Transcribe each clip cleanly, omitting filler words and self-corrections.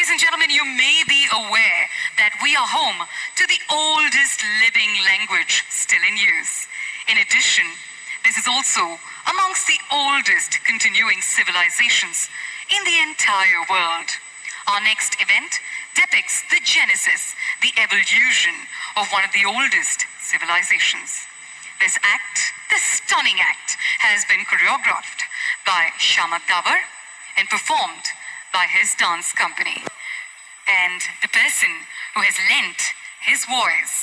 Ladies and gentlemen, you may be aware that we are home to the oldest living language still in use. In addition, this is also amongst the oldest continuing civilizations in the entire world. Our next event depicts the genesis, the evolution of one of the oldest civilizations. This act, this stunning act, has been choreographed by Shamak Davar and performed by his dance company. And the person who has lent his voice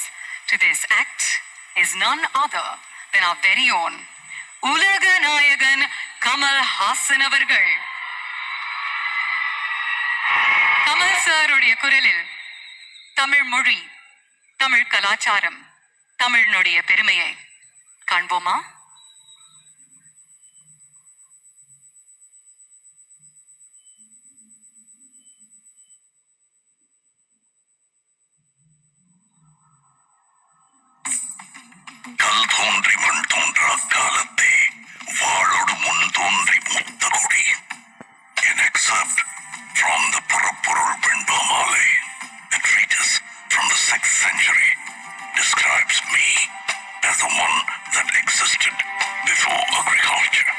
to this act is none other than our very own Ulaga Nayagan Kamal Hasan avargal. Kamal sir உடைய குரலில் தமிழ் மொழி, தமிழ் கலாச்சாரம், தமிழனுடைய பெருமையை காண்போமா? கல் தோன்றி மண் தோன்றா காலத்தே வாளோடு முன் தோன்றி முத்த கொடி. An excerpt from the Purapporul Venbamalai, a treatise from the 6th century, describes me as the one that existed before agriculture.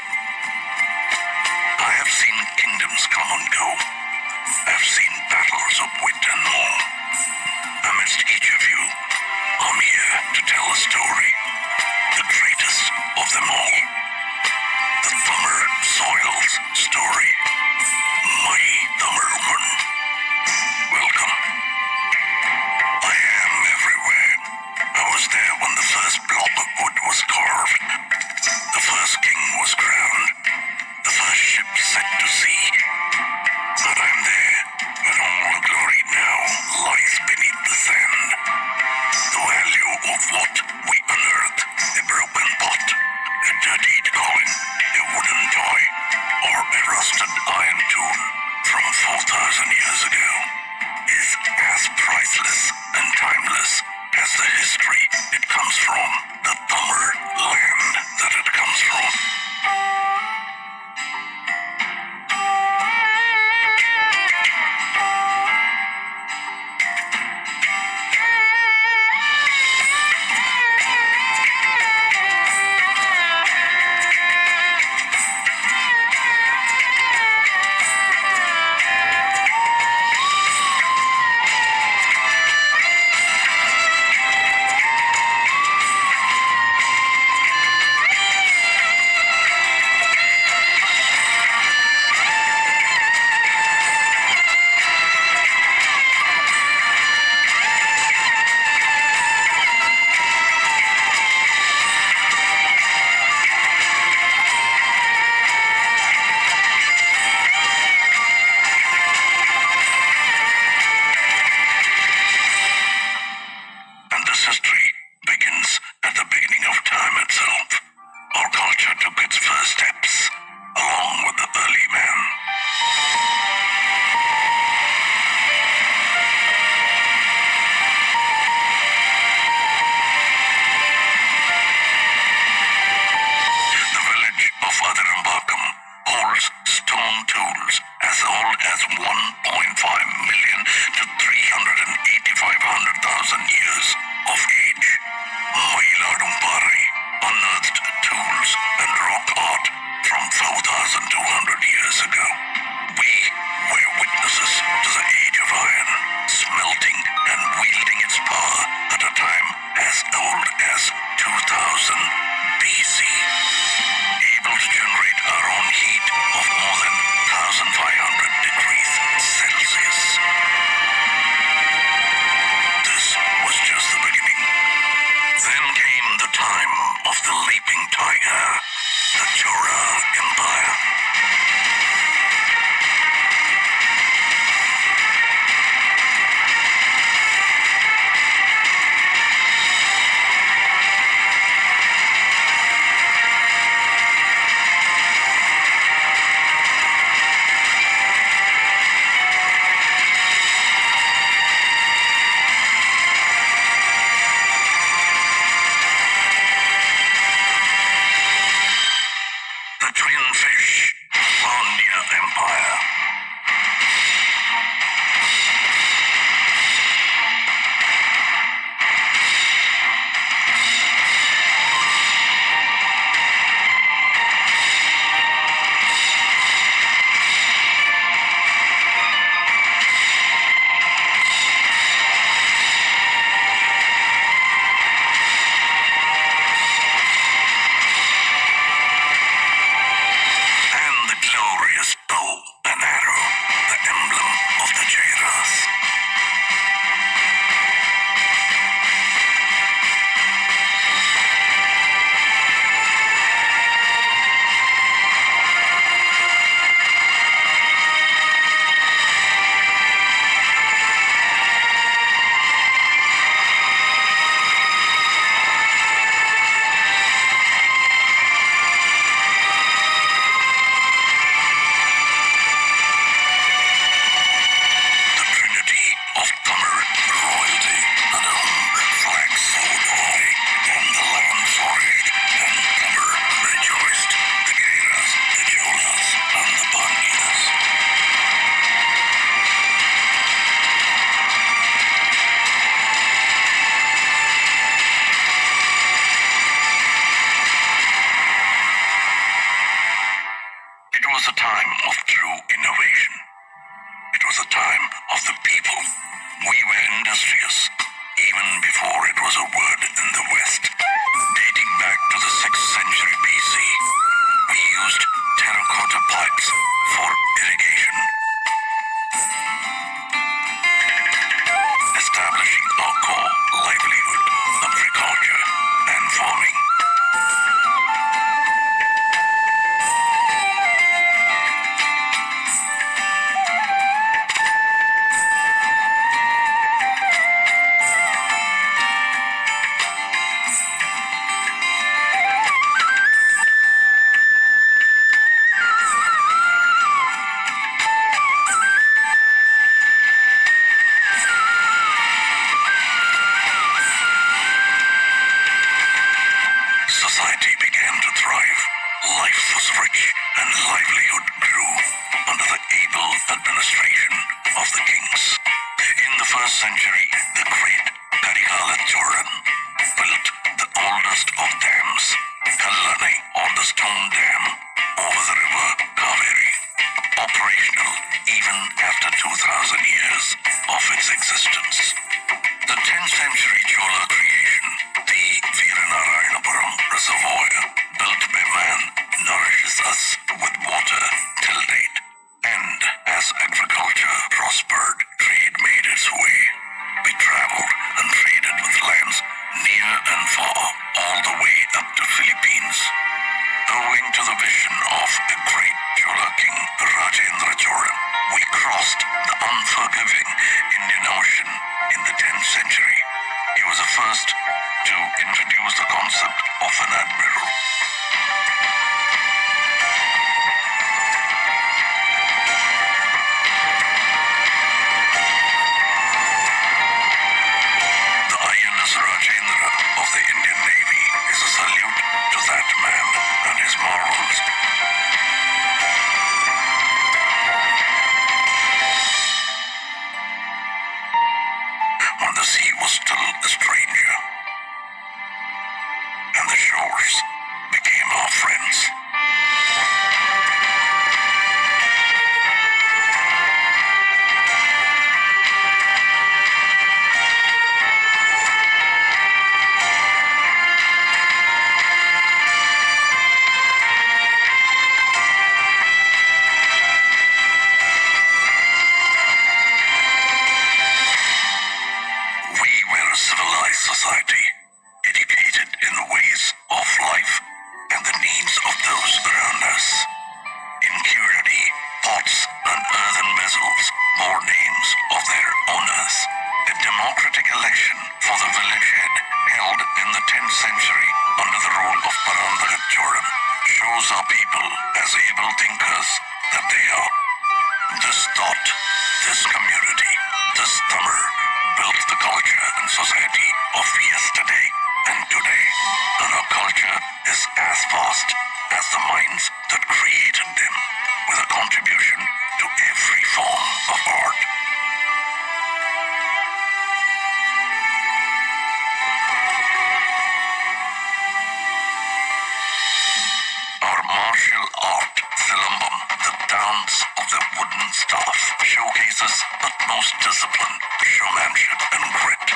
I have seen kingdoms come and go. I have seen battles of wit and more. Amidst each of you, I'm here to tell a story, the greatest of them all. The Tamil soil's story. My Tamilman. Welcome. I am everywhere. I was there when the first block of wood was carved. The first king was crowned. The first ship set to sea. But I'm there when all the glory now lies beneath the sand. The value of what we unearth, a broken pot, a dirtied coin, a wooden toy, or a rusted iron tool from 4,000 years ago, is as priceless and timeless as the history it comes from, the Tamil land that it comes from. the time of the people. We were industrious, even before it was a word in the West. Dating back to the 6th century BC, we used terracotta pipes for irrigation, establishing our core livelihood, agriculture and farming. Society began to thrive. Life was rich and livelihood grew under the able administration of the kings. In the 1st century, the great Karikala Choran built the oldest of dams, Kallane, on the stone dam over the river Kaveri, operational even after 2,000 years of its existence. The 10th century Chola creation, the Veeranarayanapuram Reservoir, built by man, nourishes us with water till date. And as agriculture prospered, trade made its way. We traveled and traded with lands near and far, all the way up to Philippines. Owing to the vision of a great Chola king, Rajendra Cholan, we crossed the unforgiving Indian Ocean in the 10th century. He was the first to introduce the concept of an admiral. The INS Rajendra of the Indian Navy is a salute to that man and his marvels. When the sea was still a stranger, and the shores became our friends. We were a civilized society, educated in the ways of life and the needs of those around us. In Curity, pots and earthen vessels bore names of their owners. A democratic election for the village head held in the 10th century under the rule of Parandagat Choran shows our people as able thinkers that they are. This thought, this community, this Tamil built the culture and society of yesterday and today, and our culture is as vast as the minds that created them, with a contribution to every form of art. Our martial art, Silambam, the dance of the wooden staff, showcases utmost discipline, showmanship, and grit.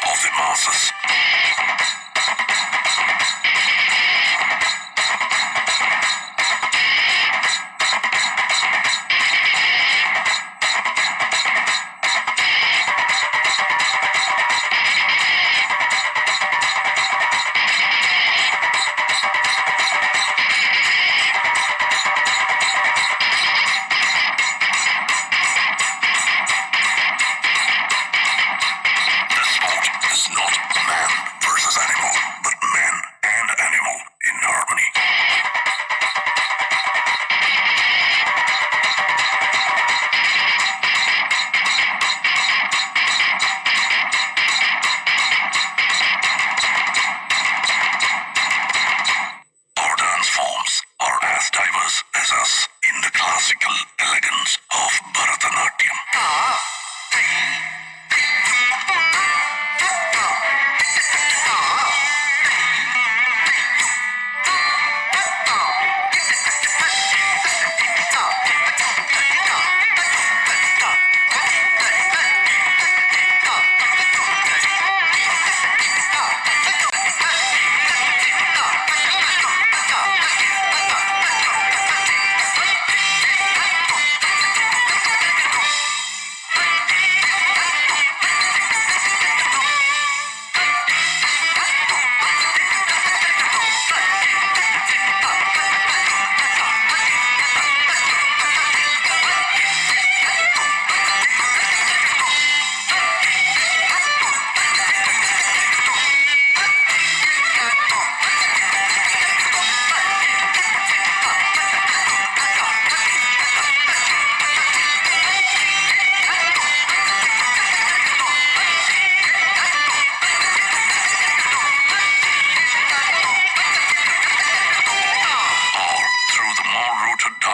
of the masses.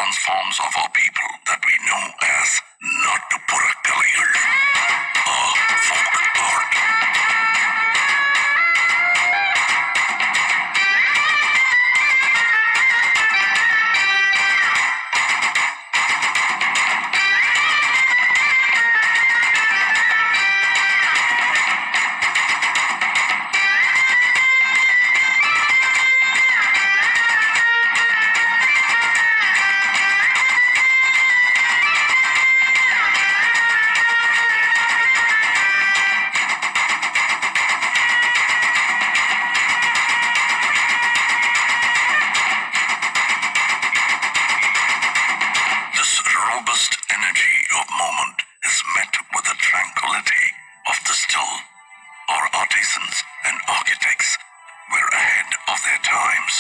dance forms of our people that we know as Nattupurakkaligal, or folk art. Robust energy of movement is met with the tranquility of the still. Our artisans and architects were ahead of their times,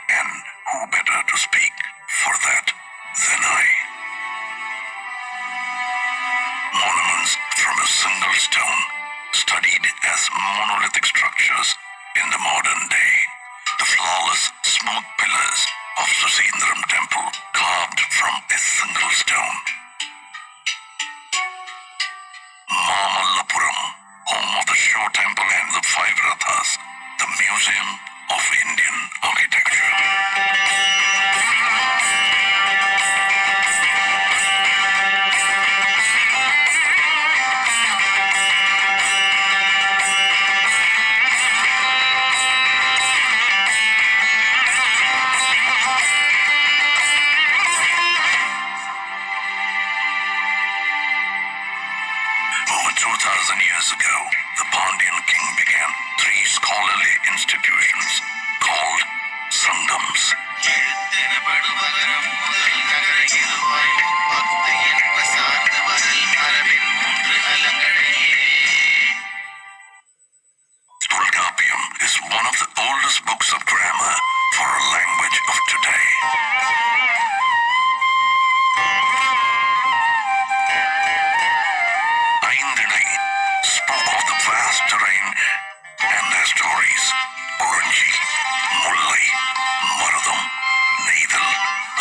and who better to speak for that than I? Monuments from a single stone, studied as monolithic structures in the modern day. The flawless, smooth pillars of Susindram temple carved from a single stone. Mamallapuram, home of the Show Temple and the Five Rathas, the Museum of Indian Architecture. Over 2,000 years ago, the Pandyan king began 3 scholarly institutions called Sangams. Tulgapiam is one of the oldest books of grammar for a language of today. Aindinai spoke of the vast terrain and their stories. Oranji, Mullai, Maradam, Neidal,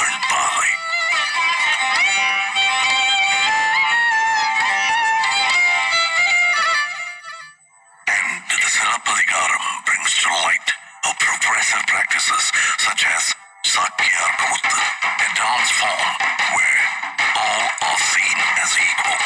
and Palai. And the Silappadigaram brings to light of progressive practices such as Sakyar Kuttu, a dance form where all are seen as equal.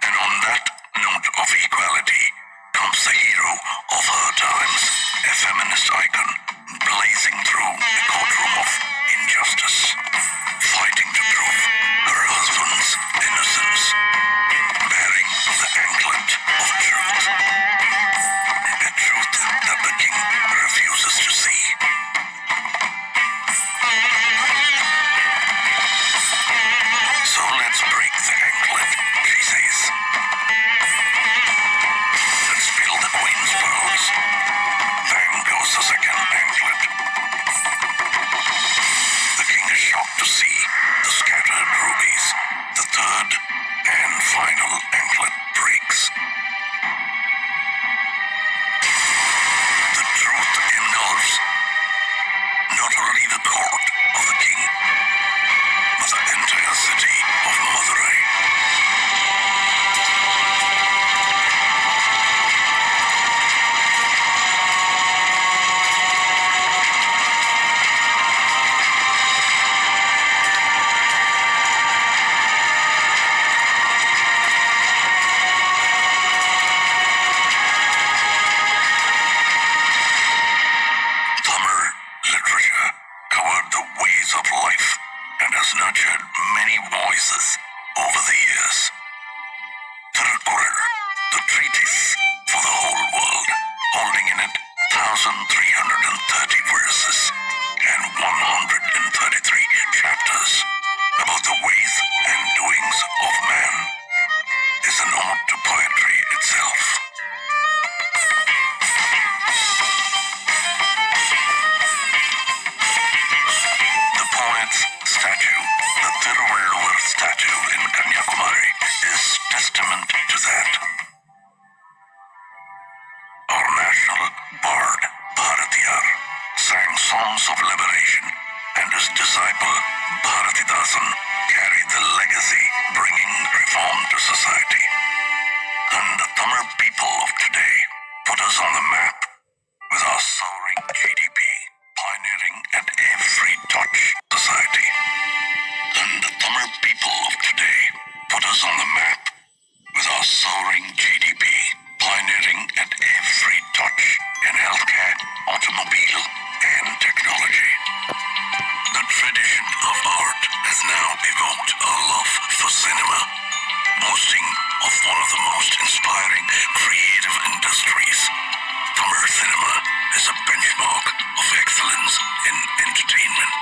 And on that note of equality comes the hero of her times, a feminist icon blazing through a courtroom of injustice, fighting to prove her husband's innocence, bearing the anklet of truth, a truth that the king refuses to see. So let's break the anklet, she says, and spill the queen's pearls. Bang goes the second anklet. The king is shocked to see the scattered rubies. The third and final anklet breaks. The truth engulfs not only the court of the king, but the entire city of Madurai. Tamil literature covered the ways of life and has nurtured many voices over the years. Thirukkural, the treatise for the whole world, holding in it 1,330 verses and 133 chapters about the ways and doings of man. statue in Kanyakumari is testament to that. Our national bard, Bharatiyar, sang songs of liberation, and his disciple, Bharatidasan, carried the legacy, bringing reform to society. And the Tamil people of today put us on the map with our soaring GDP, pioneering at every touch society. And the Tamil people of today put us on the map with our soaring GDP, pioneering at every touch in healthcare, automobile, and technology. The tradition of art has now evoked a love for cinema, boasting of one of the most inspiring creative industries. Tamil cinema is a benchmark of excellence in entertainment.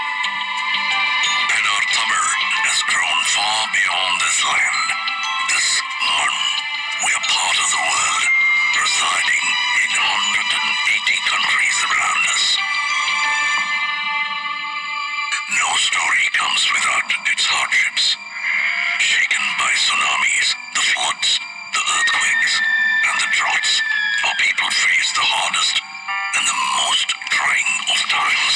And our Tamil has grown far beyond this land, this one. We are part of the world, residing in 180 countries around us. No story comes without its hardships. Shaken by tsunamis, the floods, the earthquakes, and the droughts, our people face the hardest and the most trying of times.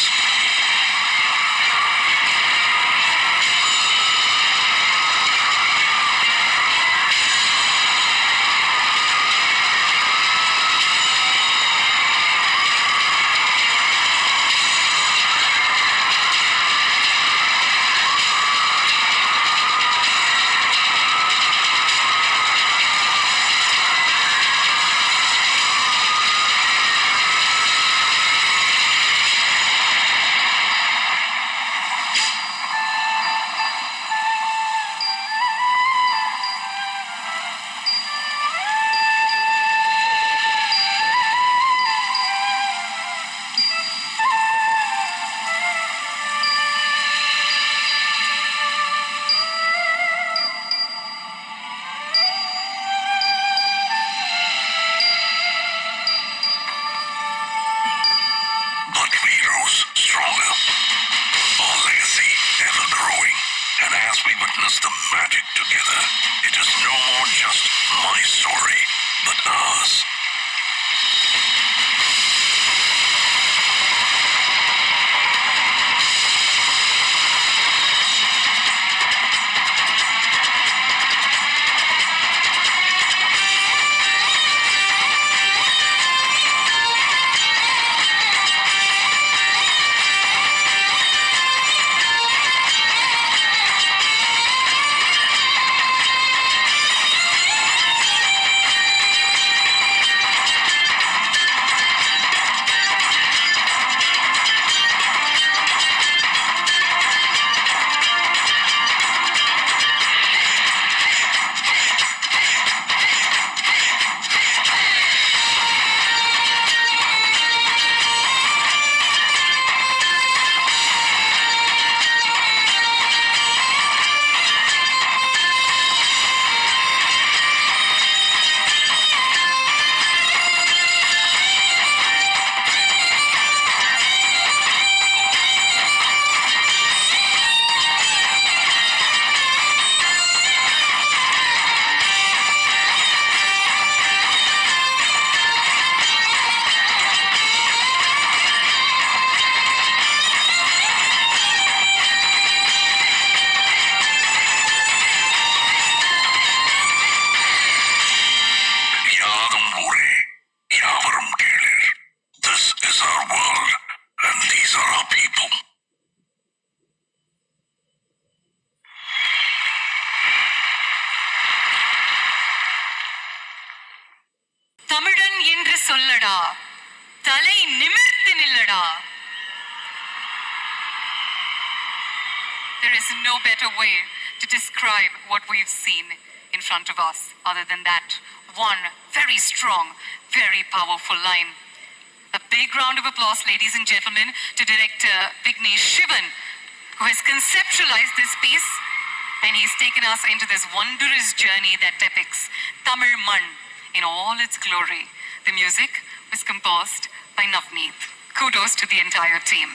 But we rose stronger, our legacy ever growing. And as we witness the magic together, it is no more just my story, but ours. சொல்லடா, தலை நிமிர்ந்து நில்லடா. There is no better way to describe what we've seen in front of us other than that one very strong, very powerful line. A big round of applause, ladies and gentlemen, to director Vignesh Shivan, who has conceptualized this piece and he's taken us into this wondrous journey that depicts Tamil Mann in all its glory. The music was composed by Navneet. Kudos to the entire team.